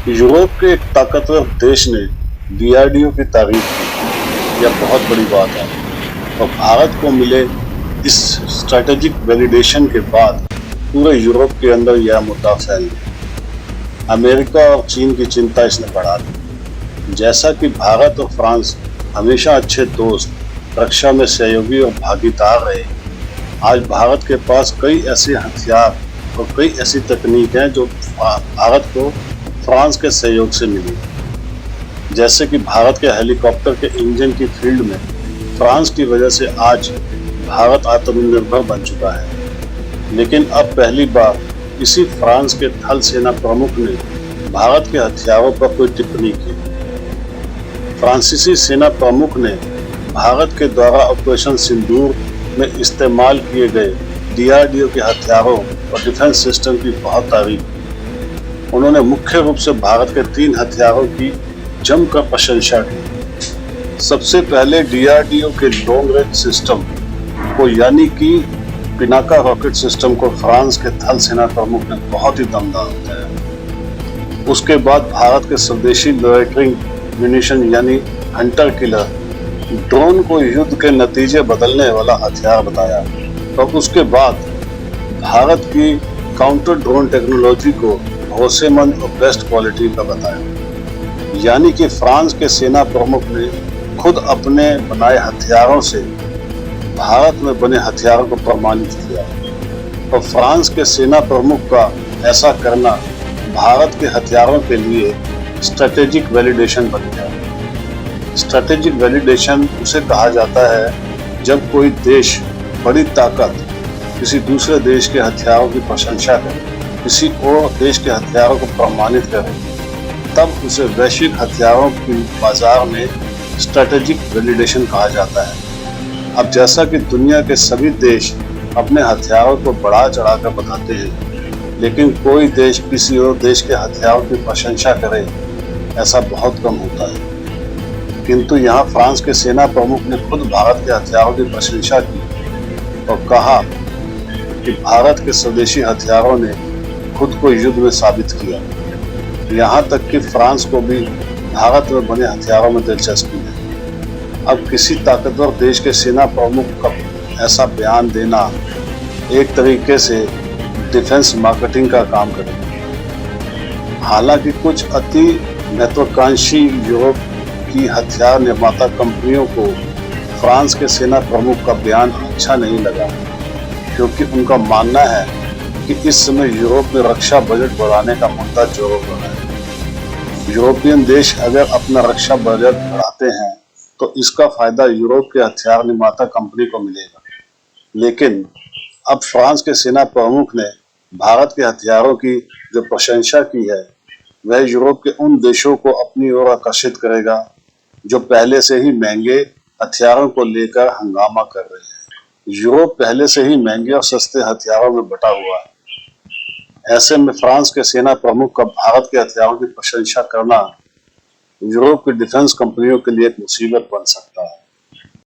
Europe के एक ताकतवर देश ने डीआरडीओ की तारीफ की। यह बहुत बड़ी बात है और भारत को मिले इस स्ट्रेटेजिक वैलिडेशन के बाद पूरे यूरोप के अंदर यह मुद्दा फैल गया। अमेरिका और चीन की चिंता इसने बढ़ा दी। जैसा कि भारत और फ्रांस हमेशा अच्छे दोस्त, रक्षा में सहयोगी और भागीदार रहे, आज भारत के पास कई ऐसे हथियार और कई ऐसी तकनीक हैं जो भारत को फ्रांस के सहयोग से मिली। जैसे कि भारत के हेलीकॉप्टर के इंजन की फील्ड में फ्रांस की वजह से आज भारत आत्मनिर्भर बन चुका है। लेकिन अब पहली बार इसी फ्रांस के थल सेना प्रमुख ने भारत के हथियारों पर कोई टिप्पणी की। फ्रांसीसी सेना प्रमुख ने भारत के द्वारा ऑपरेशन सिंदूर में इस्तेमाल किए गए डीआरडीओ के हथियारों और डिफेंस सिस्टम की बहुत तारीफ की। उन्होंने मुख्य रूप से भारत के 3 हथियारों की जमकर प्रशंसा की। सबसे पहले डीआरडीओ के लॉन्ग रेंज सिस्टम को यानी कि पिनाका रॉकेट सिस्टम को फ्रांस के थल सेना प्रमुख ने बहुत ही दमदार बताया। उसके बाद भारत के स्वदेशी लोइटरिंग म्यूनिशन यानी हंटर किलर ड्रोन को युद्ध के नतीजे बदलने वाला हथियार बताया और उसके बाद भारत की काउंटर ड्रोन टेक्नोलॉजी को भरोसेमंद और बेस्ट क्वालिटी का बताया। यानी कि फ्रांस के सेना प्रमुख ने खुद अपने बनाए हथियारों से भारत में बने हथियारों को प्रमाणित किया और फ्रांस के सेना प्रमुख का ऐसा करना भारत के हथियारों के लिए स्ट्रेटेजिक वैलिडेशन बन गया। स्ट्रेटेजिक वैलिडेशन उसे कहा जाता है जब कोई देश बड़ी ताकत किसी दूसरे देश के हथियारों की प्रशंसा करे, किसी और देश के हथियारों को प्रमाणित करे, तब उसे वैश्विक हथियारों की बाजार में स्ट्रेटेजिक वैलिडेशन कहा जाता है। अब जैसा कि दुनिया के सभी देश अपने हथियारों को बढ़ा चढ़ाकर बताते हैं, लेकिन कोई देश किसी और देश के हथियारों की प्रशंसा करे, ऐसा बहुत कम होता है। किंतु यहाँ फ्रांस के सेना प्रमुख ने खुद भारत के हथियारों की प्रशंसा की और कहा कि भारत के स्वदेशी हथियारों ने खुद को युद्ध में साबित किया। यहाँ तक कि फ्रांस को भी भारत में बने हथियारों में दिलचस्पी है। अब किसी ताकतवर देश के सेना प्रमुख का ऐसा बयान देना एक तरीके से डिफेंस मार्केटिंग का काम करेगा। हालांकि कुछ अति महत्वाकांक्षी यूरोप की हथियार निर्माता कंपनियों को फ्रांस के सेना प्रमुख का बयान अच्छा नहीं लगा, क्योंकि उनका मानना है कि इस समय यूरोप में रक्षा बजट बढ़ाने का मुद्दा जोरों पर है। यूरोपियन देश अगर अपना रक्षा बजट बढ़ाते हैं तो इसका फायदा यूरोप के हथियार निर्माता कंपनी को मिलेगा। लेकिन अब फ्रांस के सेना प्रमुख ने भारत के हथियारों की जो प्रशंसा की है, वह यूरोप के उन देशों को अपनी ओर आकर्षित करेगा जो पहले से ही महंगे हथियारों को लेकर हंगामा कर रहे हैं। यूरोप पहले से ही महंगे और सस्ते हथियारों में बटा हुआ है। ऐसे में फ्रांस के सेना प्रमुख का भारत के हथियारों की प्रशंसा करना यूरोप की डिफेंस कंपनियों के लिए एक मुसीबत बन सकता है।